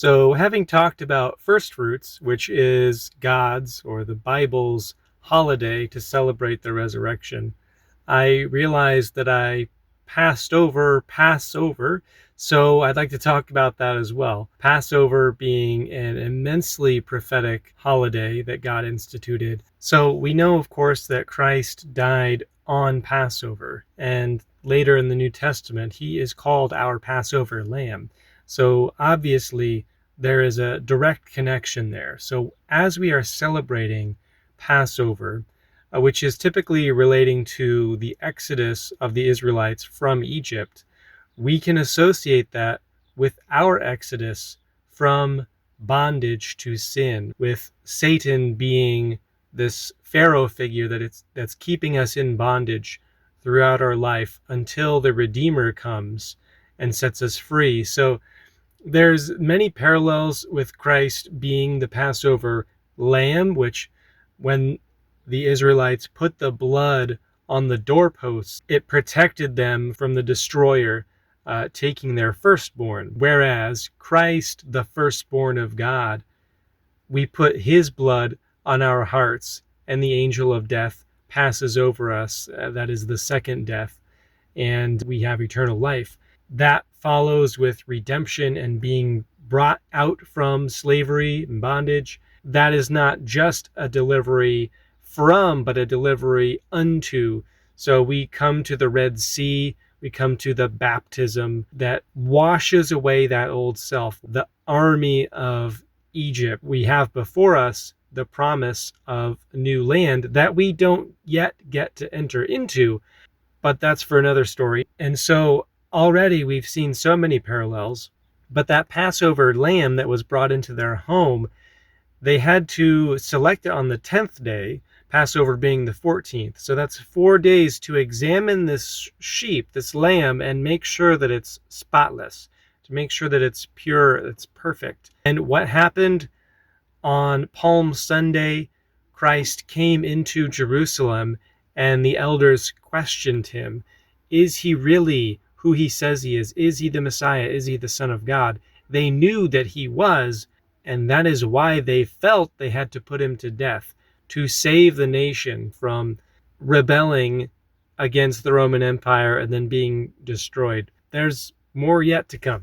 So, having talked about first fruits, which is God's or the Bible's holiday to celebrate the resurrection, I realized that I passed over Passover. So, I'd like to talk about that as well. Passover being an immensely prophetic holiday that God instituted. So, we know, of course, that Christ died on Passover, and later in the New Testament, he is called our Passover lamb. So, obviously, there is a direct connection there. So, as we are celebrating Passover, which is typically relating to the exodus of the Israelites from Egypt, we can associate that with our exodus from bondage to sin, with Satan being this Pharaoh figure that's keeping us in bondage throughout our life until the Redeemer comes and sets us free. So there's many parallels with Christ being the Passover lamb, which when the Israelites put the blood on the doorposts, it protected them from the destroyer taking their firstborn. Whereas Christ, the firstborn of God, we put his blood on our hearts, and the angel of death passes over us. That is the second death, and we have eternal life. That follows with redemption and being brought out from slavery and bondage. That is not just a delivery from, but a delivery unto. So we come to the Red Sea, we come to the baptism that washes away that old self, the army of Egypt. We have before us the promise of a new land that we don't yet get to enter into, but that's for another story. And so already we've seen so many parallels. But that Passover lamb that was brought into their home, they had to select it on the 10th day, Passover being the 14th. So that's 4 days to examine this sheep, this lamb, and make sure that it's spotless, to make sure that it's pure, it's perfect. And what happened on Palm Sunday? Christ came into Jerusalem, and the elders questioned him. Is he really who he says he is? Is he the Messiah? Is he the Son of God? They knew that he was, and that is why they felt they had to put him to death, to save the nation from rebelling against the Roman Empire and then being destroyed. There's more yet to come.